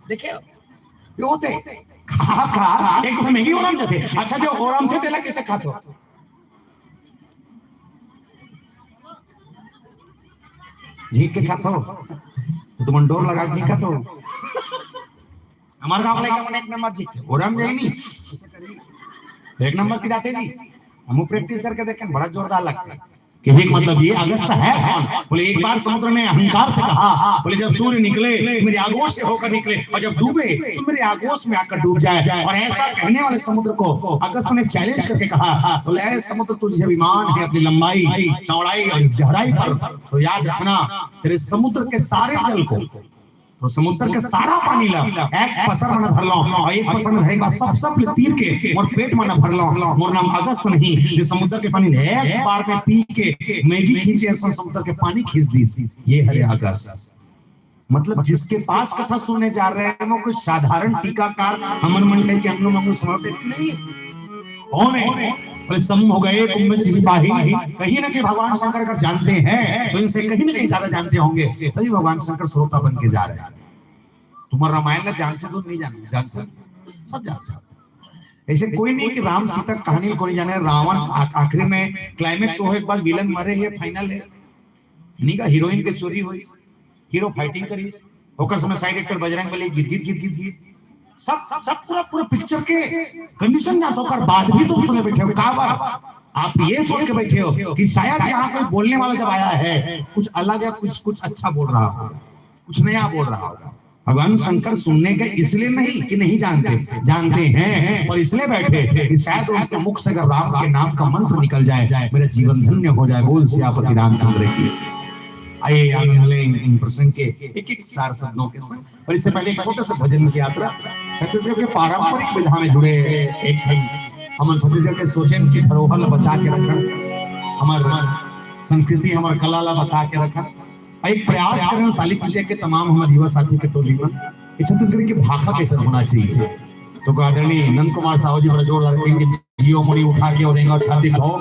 देखिए ये होते खा एक तो मैगी ओरम थे। अच्छा, जो ओरम थे तेला कैसे खातो, झीक के खातो, तो मन डोर लगा झीक खातो, हमारे गांव वाले का मन एक नंबर झीक थे, ओरम जाए नहीं एक नंबर तिराते जी, हम प्रैक्टिस करके देखें बड़ा जोरदार लगता है। कि एक मतलब ये अगस्त है कौन, बोले एक बार समुद्र ने अहंकार से कहा, बोले जब सूर्य निकले मेरे आगोश से होकर निकले और जब डूबे तो मेरे आगोश में आकर डूब जाए, और ऐसा कहने वाले समुद्र को अगस्त ने चैलेंज करके कहा, बोले ऐ समुद्र तुझे अभिमान है अपनी लंबाई चौड़ाई और इस गहराई पर, तो याद रखना तेरे समुद्र के सारे जल को, तो समुद्र के सारा पानी ला एक पसर में भर लो, और एक पसर में भरेगा सब तीर के और पेट में भर लो, मोर नाम अगस्त नहीं, ये समुद्र के पानी एक बार में पी के मैगी खींचे ऐसा समुद्र के पानी खींच दी, ये है अगस्त। मतलब जिसके पास कथा सुनने जा रहे हैं वो कोई साधारण टीकाकार हमर मंडल के हम लोग समर्पित नहीं, कौन है, समूह हो गए कुंभज ऋषि पाही, कहीं ना कहीं भगवान शंकर का जानते हैं तो इनसे कहीं ना कहीं ज्यादा जानते होंगे, तभी भगवान शंकर श्रोता बन के जा रहे हैं। तुम्हारा रामायण में जानते तो नहीं जानते, सब जानते हैं। ऐसे कोई नहीं कि राम सीता कहानी को नहीं जाने, रावण आखिरी में क्लाइमेक्स हो एक बाद विलन मरे है, फाइनल है नहीं का, हीरोइन के चोरी हुई, हीरो फाइटिंग करी, होकर समय साइड एक्टर बजरंगबली गीत सब पूरा पिक्चर के कंडीशन ना तो कर बाद भी तुम सुने बैठे हो, का आप ये सोच के बैठे हो कि शायद यहाँ कोई बोलने वाला जब आया है कुछ अलग है, कुछ अच्छा बोल रहा होगा, कुछ नया बोल रहा होगा। भगवान शंकर सुनने के इसलिए नहीं कि नहीं जानते हैं, और इसलिए बैठे कि शायद उनके मुख से अगर राम के नाम का मंत्र निकल जाए मेरा जीवन धन्य हो जाए। बोल सियापति रामचंद्र की। आइए आगे इन प्रसंग के एक सार शब्दों के संग, और इससे पहले एक छोटे से भजन की यात्रा छत्तीसगढ़ के पारंपरिक विधा में जुड़े एक हम छत्तीसगढ़ के सोचें कि धरोहर बचा के रखन, हमार संस्कृति हमार कला ला बचा के रखन, एक प्रयास करें साली कुटिया के तमाम हमारे युवा साथी के टोली में छत्तीसगढ़ की भाषा कैसे होना चाहिए। तो आदरणीय नंद कुमार साहू जी बड़ा जोरदार कहेंगे जियो मुड़ी उठा के और छाती भाव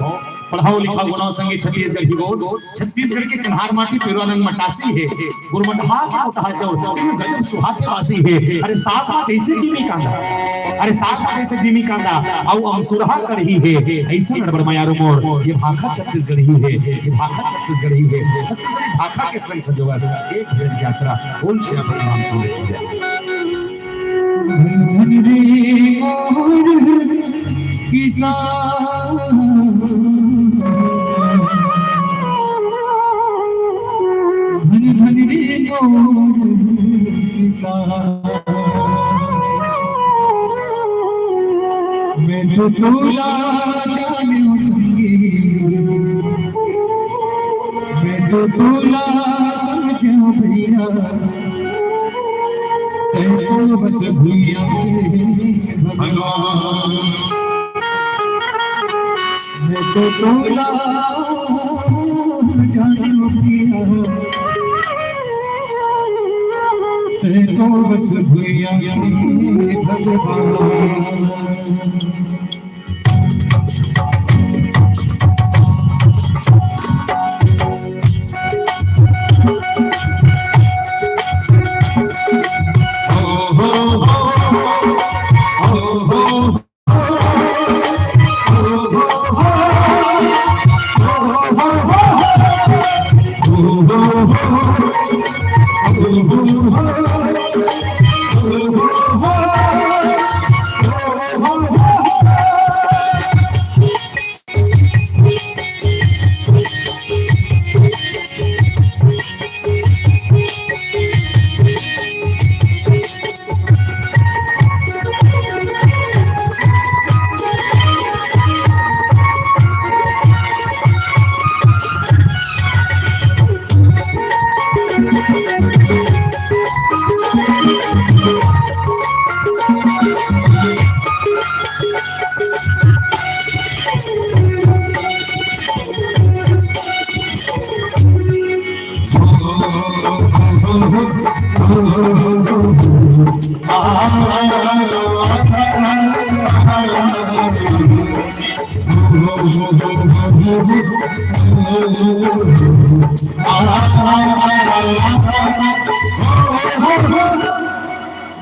पढ़ाओ लिखा गुनाव संगीत छत्तीसगढ़ की गोल छत्तीसगढ़ के कन्हार माटी पेरुआनंद मटासी है गुरमठा के उठा चौ गजब सुहाग के वासी है। अरे साथ जैसे जिमी कांदा, अरे साथ जैसे जिमी कांदा औ अमसुरहा कर ही है ऐसा गड़बड़ मायारो मोर। ये भाखा छत्तीसगढ़ ही है, ये भाखा छत्तीसगढ़ ही है। छत्तीसगढ़ी भाखा के संग सजवा एक भजन यात्रा बोल से अपने नाम सुन मैं तो तोला जाने संगे, मैं तो तोला समझो भैया, तेरे बस भैया भगवान। मैं तो तोला जाने भैया, तेरे तो बस भैया भगवान।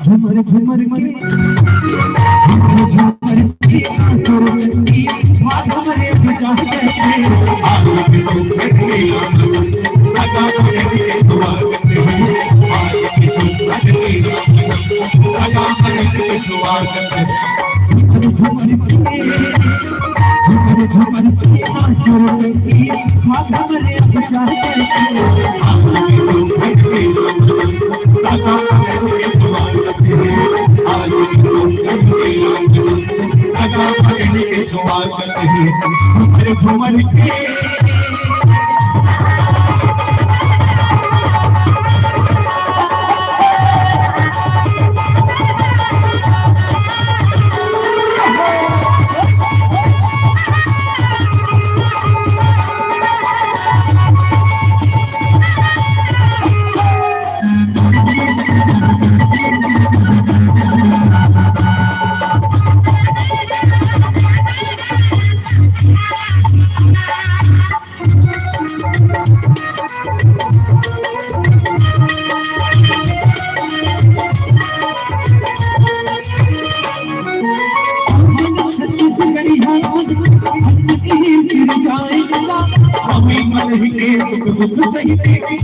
झुमर झुमर के हमारे विचार झुमर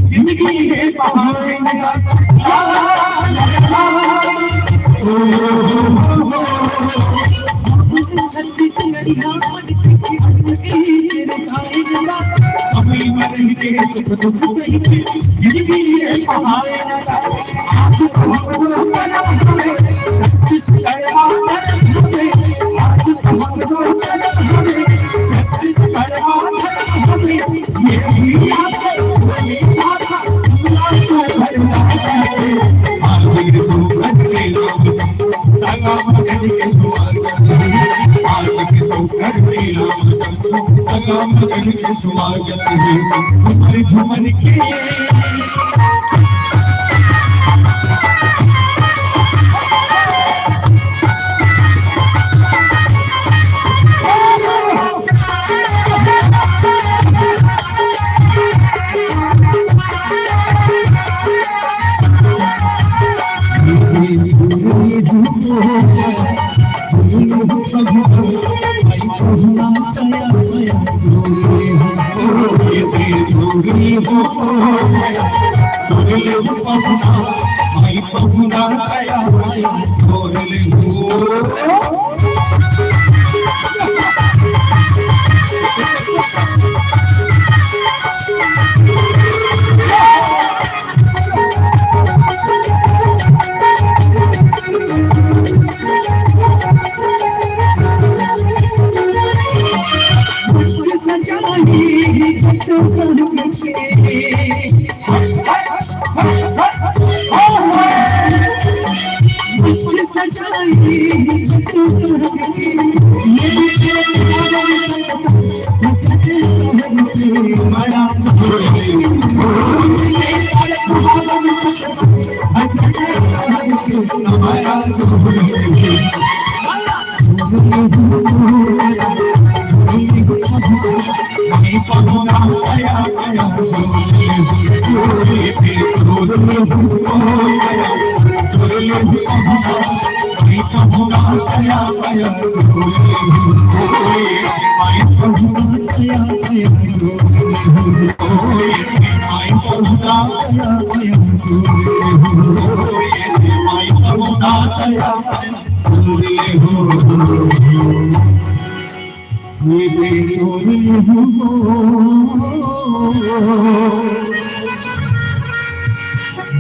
जिंदगी है के स्वागत है झुमर झुमर के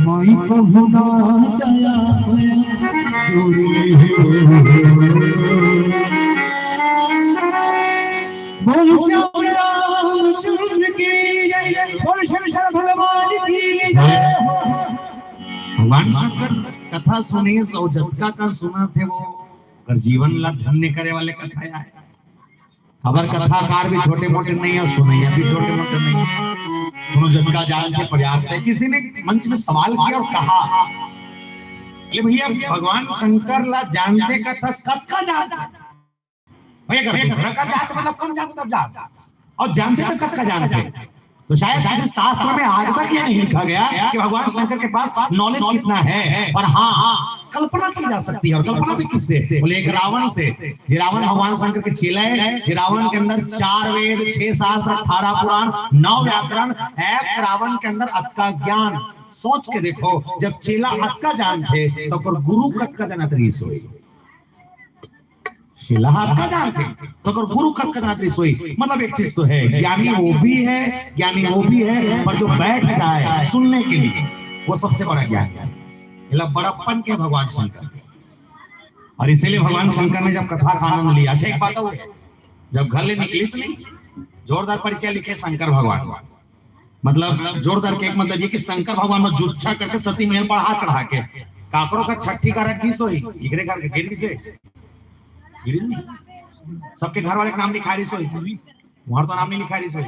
माई प्रभु दया बोल श्याम रामचंद्र की जय, बोल शंकर भगवान की जय। भगवान शंकर कथा सुनी सो जतका का सुना थे वो और जीवन ला धन्य करे वाले कथा है। खबर कथाकार भी छोटे मोटे नहीं और सुनैया भी छोटे मोटे नहीं, दोनों जतका जान के पर्याप्त है। किसी ने मंच में सवाल किया और कहा भैया भगवान शंकर ला जानते कथा कथका जानते भैया जानते मतलब कम जानते तब जानते और जानते तो कथका जानते। तो शायद किसी शास्त्र में आज तक ये नहीं लिखा गया कि भगवान शंकर के पास नॉलेज कितना है, पर हाँ कल्पना की जा सकती है। और कल्पना भी किससे? बोले एक रावण से। जो रावण भगवान शंकर के चेला है, जो रावण के अंदर 4 वेद 6 शास्त्र 18 पुराण 9 व्याकरण, एक रावण के अंदर अत का ज्ञान। सोच के देखो, जब चेला अत का जानते तो गुरु कत का जनत रीस हुई। चेला अत का जानते तो गुरु कत का जनत रीस हुई। मतलब एक चीज तो है, ज्ञानी वो भी है, ज्ञानी वो भी है, पर जो बैठ जाए सुनने के लिए वो सबसे बड़ा ज्ञानी है। बड़प्पन के भगवान शंकर। और इसीलिए भगवान शंकर ने जब कथा का आनंद लिया। अच्छा एक बात हो, जब घर ले निकली से नहीं जोरदार परिचय लिखे शंकर भगवान, मतलब जोरदार के एक मतलब ये कि शंकर भगवान में जुच्छा करके सती महल पर हाथ चढ़ा के काकरों का छठी का किस होई इकरे करके गिरी से गिरी नहीं, सबके घर वाले का नाम लिखा रही सोई, वहां तो नाम नहीं लिखा रही सोई।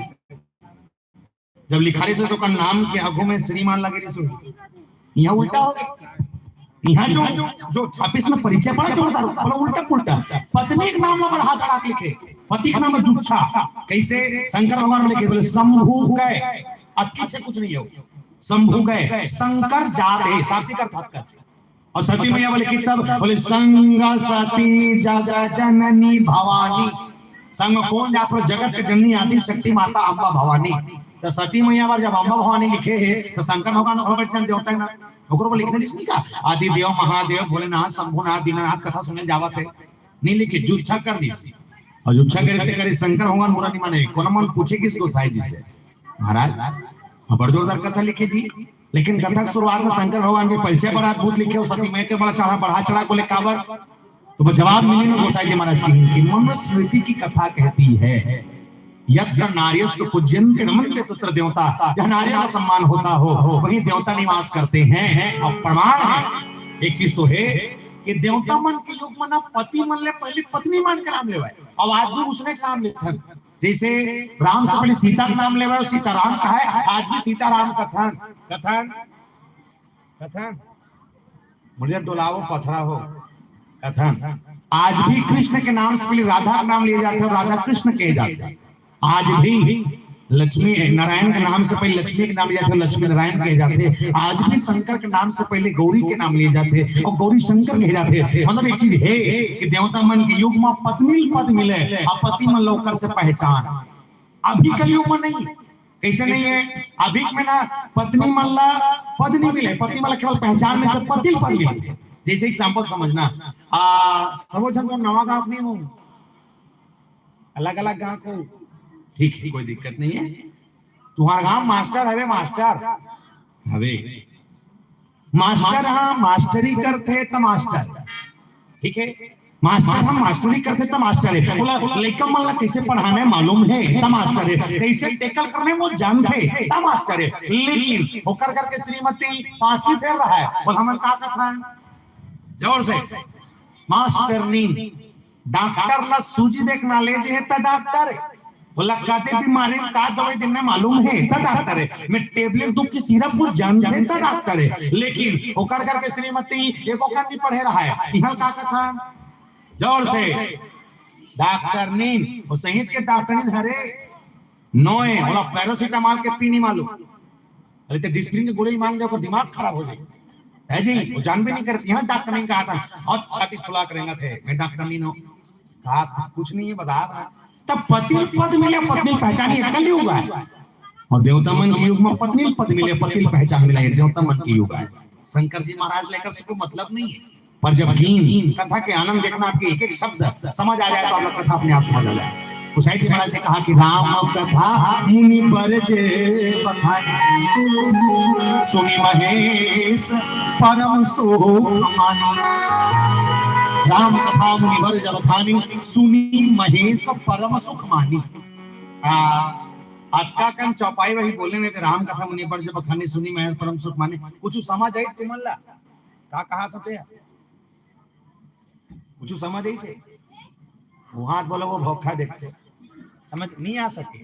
जब लिखा रही सोई तो का नाम के आगू में श्रीमान लगे रही सोई। यहाँ उल्टा हो गया, यहाँ जो 26 में परिचय पड़ा जोरदार बोला उल्टा पुल्टा। पत्नी के नाम पर हाथ चढ़ा के लिखे, पति का नाम जुच्छा। कैसे? शंकर भगवान में लिखे बोले शंभु गए, अच्छे से कुछ नहीं हो, शंभु गए शंकर जाते साथी का था। और सती मैया बोले कि तब बोले संग सती जग जननी भवानी। संग में कौन जात? जगत के जननी आदि शक्ति माता अम्बा भवानी। तो सती मैया बार जब अम्बा भवानी लिखे है तो शंकर भगवान देवता है ना, ओकरो पर लिखने नहीं का आदि देव महादेव भोलेनाथ शंभुनाथ दीनानाथ कथा सुने जावत है नहीं लिखे, जुच्छा कर दी। और जुच्छा करते करे शंकर भगवान बुरा नहीं माने। कौन मन पूछे किसको साईं जी से, महाराज बड़ जोरदार कथा लिखे जी। लेकिन कथा की शुरुआत में शंकर भगवान के परिचय बड़ा अद्भुत लिखे और सती मैया के बड़ा चढ़ा बढ़ा चढ़ा को ले काबर। तो जवाब मिली ना गोसाई जी महाराज की मनुस्मृति की कथा कहती है यत्र नार्यस्तु पूज्यन्ते नमन्ते तत्र देवता। जहाँ नारियों का सम्मान होता हो वहीं देवता निवास करते हैं। और प्रमाण है एक चीज तो है कि देवता मन के युग में ना पति मन ले पहले पत्नी मान के नाम लेवाए, और आज भी उसने नाम लेते हैं। जैसे राम से पहले सीता का नाम ले रहे हो, सीताराम का है, आज भी सीताराम कथन कथन कथन मुझे डोलावो पथरा हो कथन। आज भी कृष्ण के नाम से पहले राधा का नाम लिए जाते हैं, राधा कृष्ण कहे जाते हैं। आज भी लक्ष्मी नारायण के नाम से पहले लक्ष्मी के नाम लिए जाते हैं, लक्ष्मी नारायण कहे जाते हैं। आज भी शंकर के नाम से पहले गौरी के नाम लिए जाते हैं और गौरी शंकर कहे जाते हैं। मतलब एक चीज है कि देवता मन के युग में पत्नी पद मिले और पति मन लौकर से पहचान। अभी कल युग में नहीं, कैसे नहीं है? अभी में ना पत्नी मल्ला पद नहीं मिले, पति मल्ला केवल पहचान में, तो पति पद मिलते। जैसे एग्जांपल समझना, समझ हमको नवा गांव नहीं हूं, अलग अलग गांव को, ठीक है, कोई दिक्कत नहीं है। तुम्हारा गांव मास्टर हवे, मास्टर हवे, मास्टर हाँ मास्टरी करते तो मास्टर, ठीक है, मास्टर हम मास्टरी करते तो मास्टर है। बोला लड़का मल्ला कैसे पढ़ाने मालूम है तो मास्टर है, कैसे टेकल करने वो जानते तो मास्टर है। लेकिन होकर करके श्रीमती 5वीं फेर रहा है, बोला हम का कथा जोर से मास्टर नीन डॉक्टर ला सूजी देख नॉलेज है तो डॉक्टर है। बोला कहते बीमारी का दवाई देना मालूम है तो डॉक्टर है। मैं टेबलेट दूं की सिरप को जानते तो डॉक्टर है। लेकिन होकर करके श्रीमती एको कर नहीं पढ़े रहा है, यहाँ का कथा जोर से डॉक्टर नीन वो सही के डॉक्टर नीन हरे नोए बोला पैरासीटामोल के पी नहीं मालूम, अरे तो डिस्प्रिन की गोली मांग दे, दिमाग खराब हो जाए है जी, वो जान भी नहीं करती। हाँ डॉक्टर नहीं कहा था और छाती खुला करेंगे थे, मैं डॉक्टर नहीं हूँ, कहा कुछ नहीं है बता रहा। तब पति पद मिले, पत्नी पहचानी, कल युग है। और देवता मन के युग में पत्नी पद मिले, पति पहचान मिला, देवता मन के युग है। शंकर जी महाराज लेकर से कोई मतलब नहीं है, पर जब कीन कथा के आनंद देखना, आपके एक एक शब्द समझ आ जाए तो आप कथा अपने आप समझ आ जाए। उस साइड महाराज ने कहा कि राम कथा मुनि बरजे सुनि महेश परम सुख मानी। राम कथा मुनि बर जब खानी सुनी महेश परम सुख मानी। अक्का कन चौपाई वही बोलने में थे, राम कथा मुनि बर जब खानी सुनी महेश परम सुख मानी। कुछ समझ आई तिमल्ला का कहा था, कुछ समझ आई से वो हाथ बोलो वो भौखा देखते, समझ नहीं आ सके।